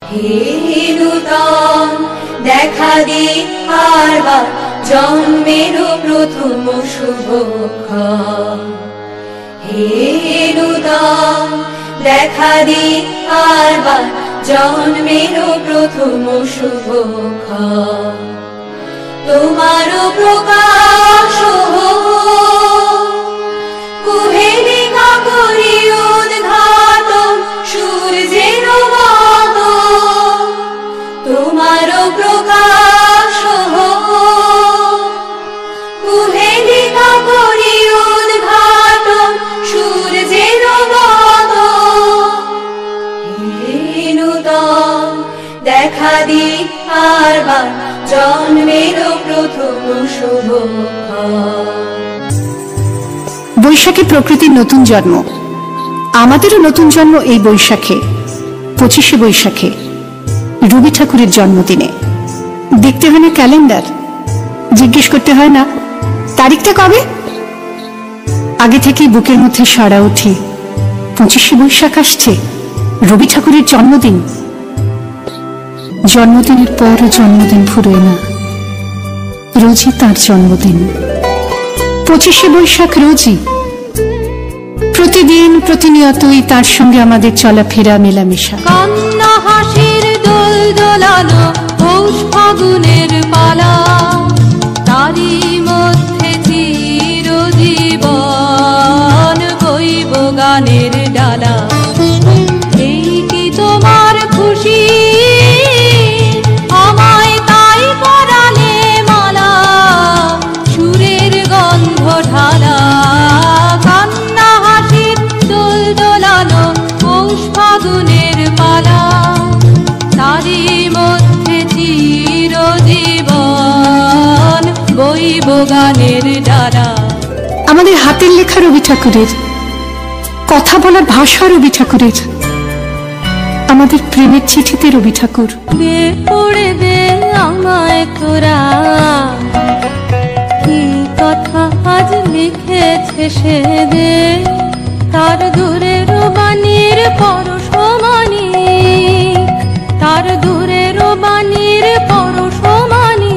হে নূতন দেখা দে আরবার জন্মের প্রথম শুভক্ষণ। হে নূতন দেখা দে আরবার জন্মের প্রথম শুভক্ষণ। তোমার প্রকাশ কুহেলিকা করি উদ্ঘাটন সূর্যের মতো। তোমার প্রকাশ কুহেলিকা করি উদ্ঘাটন সূর্যের মতো। হে নূতন দেখা দি আরবার জন্মের প্রথম শুভক্ষণ। বৈশাখে প্রকৃতির নতুন জন্ম, আমাদেরও নতুন জন্ম এই বৈশাখে, 25শে বৈশাখে রবি ঠাকুরের জন্মদিনে। দেখতে হয় না ক্যালেন্ডার, জিজ্ঞেস করতে হয় না তারিখটা কবে, আগে থেকেই বুকের মধ্যে সাড়া ওঠে 25শে বৈশাখ আসছে, রবি ঠাকুরের জন্মদিন। জন্মদিনের পর জন্মদিন ফুরোয় না, রোজই তার জন্মদিন। 25শে বৈশাখ রোজই, প্রতিদিন প্রতিনিয়তই তার সঙ্গে আমাদের চলাফেরা মেলামেশা। কান্না হাসির দোল দোলানো পৌষ ফাগুনের পালা, তারই মধ্যে চিরজীবন বইব গানের ডালা। এই কি তোমার খুশি, আমায় তাই পরালে মালা, সুরের গন্ধ ঢালা। কান্না হাসির দোল দোলানো পৌষ ফাগুনের পালা, তারই মধ্যে চিরজীবন বইব গানের ডালা। আমাদের হাতের লেখা রবি ঠাকুরের, কথা বলার ভাষা রবি ঠাকুরের, আমাদের প্রেমের চিঠিতে রবি ঠাকুর। দে পড়ে দে আমায় তোরা, কি কথা আজ লিখেছে সে দে, তার দূরের বাণীর পরশমানি, তার দূরের বাণীর পরশমানি।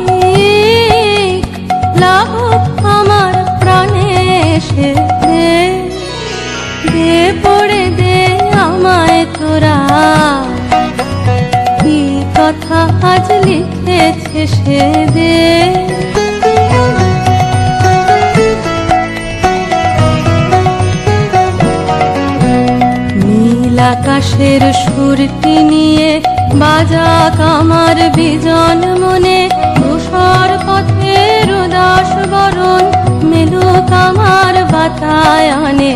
লাভক আমার প্রাণে এসে দে, দে পড়ে দে আমায় তোরা, কি কথা আজ লিখেছে সে দে। নীল আকাশের সুরটি নিয়ে বাজাক আমার বিজন মনে, ধূসর পথের উদাস বরণ মেলুক আমার বাতায়নে।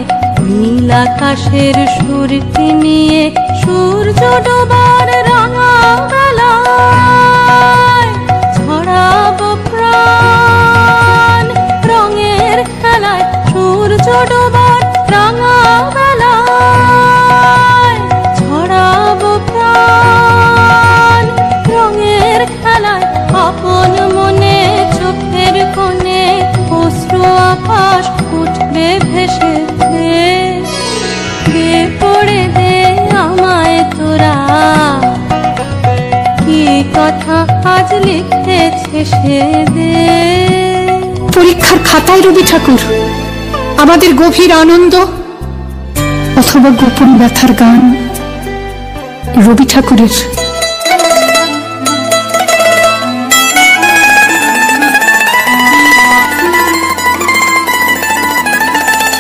নীল আকাশের সুরটি নিয়ে সূর্য ডোবার রাঙা বেলায়, ছড়াবো প্রাণ রঙের খেলায়। সূর্য ডোবার রাঙা বেলায়, ছড়াবো প্রাণ রঙের খেলায়। আপন মনে চোখের কোণে অশ্রু আকাশ উঠবে ভেসে দে, দে পড়ে দে আমায় তোরা, কি কথা আজ লিখেছে সে দে। পরীক্ষার খাতায় রবি ঠাকুর, আমাদের গভীর আনন্দ অথবা গোপন ব্যথার গান রবি ঠাকুরের।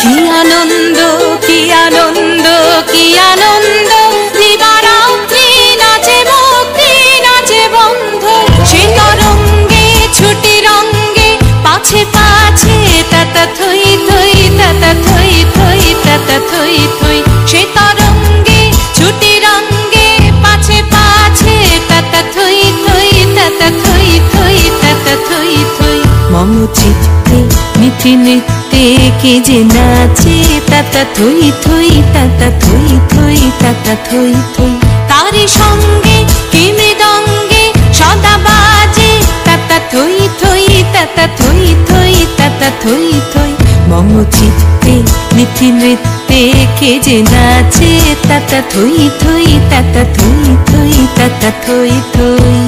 কি আনন্দ, কি আনন্দ, কি আনন্দ, দিবারাত্রি নাচে মুক্তি নাচে বন্ধ। সে তরঙ্গে ছুটি রঙ্গে পাছে পাছে তাতা থই থই, তাতা থই থই, তাতা থই থই। সে তরঙ্গে ছুটি রঙ্গে পাছে পাছে তাতা থই থই, তাতা থই থই, তাতা থই থই। মম চিত্তে মিথি নৃত্যে কে যে নাচে, তাতা থই থই, তাতা থই থই, তাতা থই থই। তারি সঙ্গে কি মৃদঙ্গে সদা বাজে, তাতা থই থই, তাতা থই থই, তাতা থই থই। মম চিত্তে মিথি নৃত্যে কে যে নাচে, তাতা থই থই, তাতা থই থই, তাতা একা থই থই।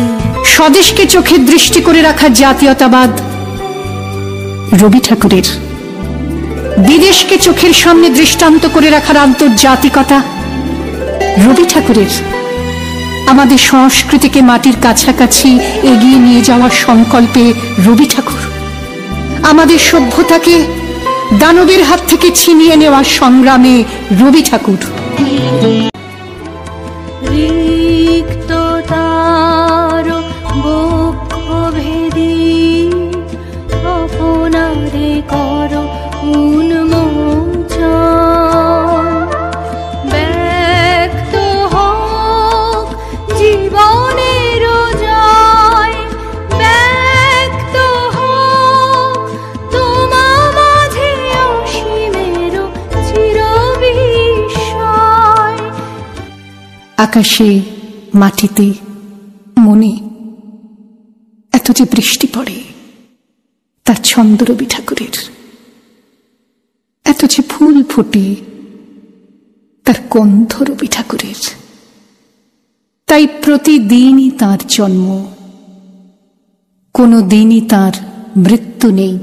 স্বদেশকে চোখের দৃষ্টি করে রাখা জাতীয়তাবাদ রবি ঠাকুরের, বিদেশকে চোখের সামনে দৃষ্টান্ত করে রাখার আন্তর্জাতিকতা রবি ঠাকুরের, আমাদের সংস্কৃতিকে মাটির কাছাকাছি এগিয়ে নিয়ে যাওয়ার সংকল্পে রবি ঠাকুর, আমাদের সভ্যতাকে দানবের হাত থেকে ছিনিয়ে নেওয়ার সংগ্রামে রবি ঠাকুর। রিক্ততার বক্ষ ভেদি আপনারে কর উন্মোচন, ব্যক্ত হোক জীবনের জয়, ব্যক্ত হোক তোমা মাঝে অসীমের চিরবিস্ময়। আকাশে, মাটিতে, মনে এত যে বৃষ্টি পড়ে তার ছন্দ রবি ঠাকুরের, এত যে ফুল ফোটে তার গন্ধ রবি ঠাকুরের। তাই প্রতিদিনই তাঁর জন্ম, কোনো দিনই তাঁর মৃত্যু নেই।